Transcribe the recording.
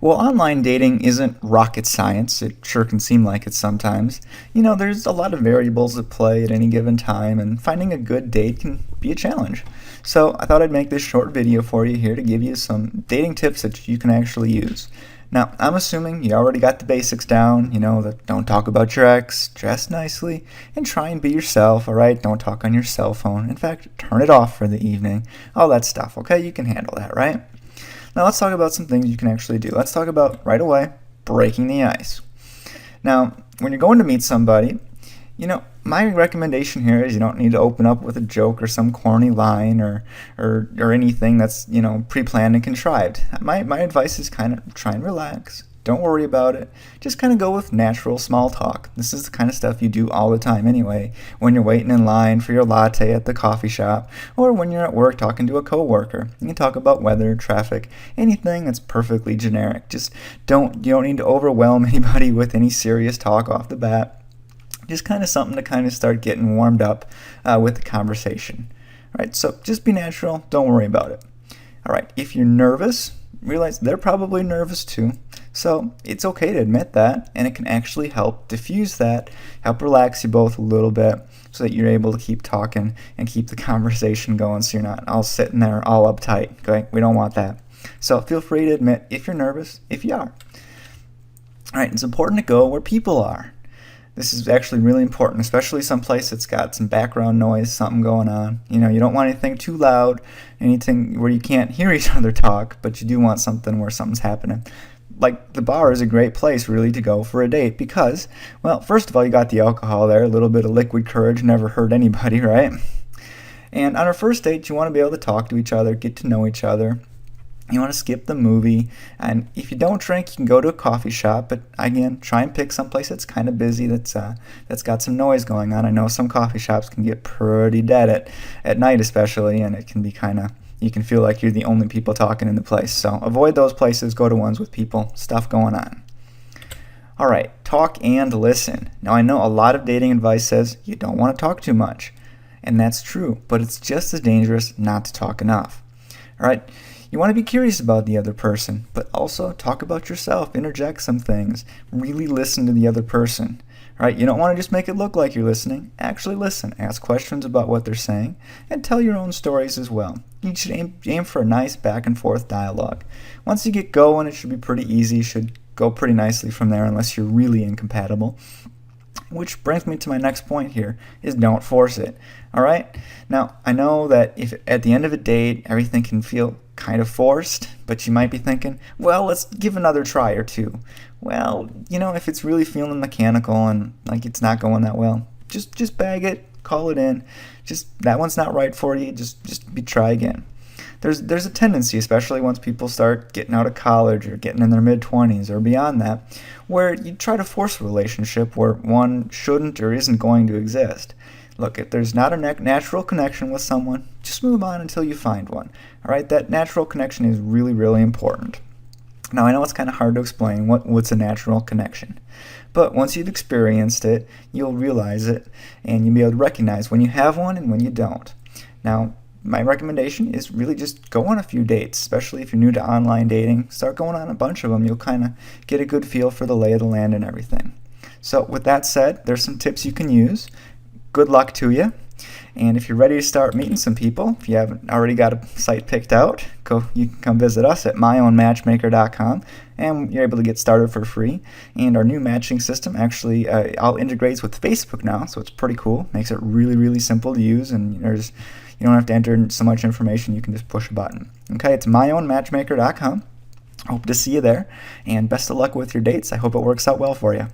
Well, online dating isn't rocket science. It sure can seem like it sometimes. There's a lot of variables at play at any given time, and finding a good date can be a challenge. So, I thought I'd make this short video for you here to give you some dating tips that you can actually use. Now, I'm assuming you already got the basics down, that don't talk about your ex, dress nicely, and try and be yourself, alright? Don't talk on your cell phone. In fact, turn it off for the evening. All that stuff, okay? You can handle that, right? Now let's talk about some things you can actually do. Let's talk about, right away, breaking the ice. Now, when you're going to meet somebody, my recommendation here is you don't need to open up with a joke or some corny line or anything that's, pre-planned and contrived. My advice is kind of try and relax. Don't worry about it. Just kind of go with natural small talk. This is the kind of stuff you do all the time anyway, when you're waiting in line for your latte at the coffee shop, or when you're at work talking to a coworker. You can talk about weather, traffic, anything that's perfectly generic. Just you don't need to overwhelm anybody with any serious talk off the bat. Just kind of something to kind of start getting warmed up with the conversation. All right, so just be natural. Don't worry about it. All right, if you're nervous, realize they're probably nervous too. So it's okay to admit that, and it can actually help diffuse that, help relax you both a little bit so that you're able to keep talking and keep the conversation going so you're not all sitting there all uptight. Okay? We don't want that. So feel free to admit if you're nervous, if you are. All right, it's important to go where people are. This is actually really important, especially someplace that's got some background noise, something going on. You don't want anything too loud, anything where you can't hear each other talk, but you do want something where something's happening. Like the bar is a great place really to go for a date because, well, first of all, you got the alcohol there, a little bit of liquid courage never hurt anybody, right? And on our first date, you want to be able to talk to each other, get to know each other. You want to skip the movie, and if you don't drink, you can go to a coffee shop, but again, try and pick someplace that's kind of busy, that's got some noise going on. I know some coffee shops can get pretty dead at night especially, and it can be you can feel like you're the only people talking in the place. So avoid those places, go to ones with people, stuff going on. All right, talk and listen. Now I know a lot of dating advice says you don't want to talk too much, and that's true, but it's just as dangerous not to talk enough. All right, you want to be curious about the other person, but also talk about yourself, interject some things, really listen to the other person. All right, you don't want to just make it look like you're listening. Actually listen, ask questions about what they're saying, and tell your own stories as well. You should aim for a nice back and forth dialogue. Once you get going, it should be pretty easy. It should go pretty nicely from there unless you're really incompatible. Which brings me to my next point here, is don't force it. All right? Now, I know that if at the end of a date, everything can feel kind of forced, but you might be thinking, well, let's give another try or two. Well, if it's really feeling mechanical and like it's not going that well, just bag it, call it in. Just that one's not right for you. Just try again. There's a tendency, especially once people start getting out of college or getting in their mid-20s or beyond that, where you try to force a relationship where one shouldn't or isn't going to exist. Look, if there's not a natural connection with someone, just move on until you find one. All right, that natural connection is really, really important. Now, I know it's kind of hard to explain what's a natural connection, but once you've experienced it, you'll realize it, and you'll be able to recognize when you have one and when you don't. Now, my recommendation is really just go on a few dates, especially if you're new to online dating. Start going on a bunch of them. You'll kind of get a good feel for the lay of the land and everything. So with that said, there's some tips you can use. Good luck to you. And if you're ready to start meeting some people, if you haven't already got a site picked out, you can come visit us at myownmatchmaker.com, and you're able to get started for free. And our new matching system actually all integrates with Facebook now, so it's pretty cool. Makes it really, really simple to use, and you don't have to enter so much information. You can just push a button. Okay, it's myownmatchmaker.com. Hope to see you there, and best of luck with your dates. I hope it works out well for you.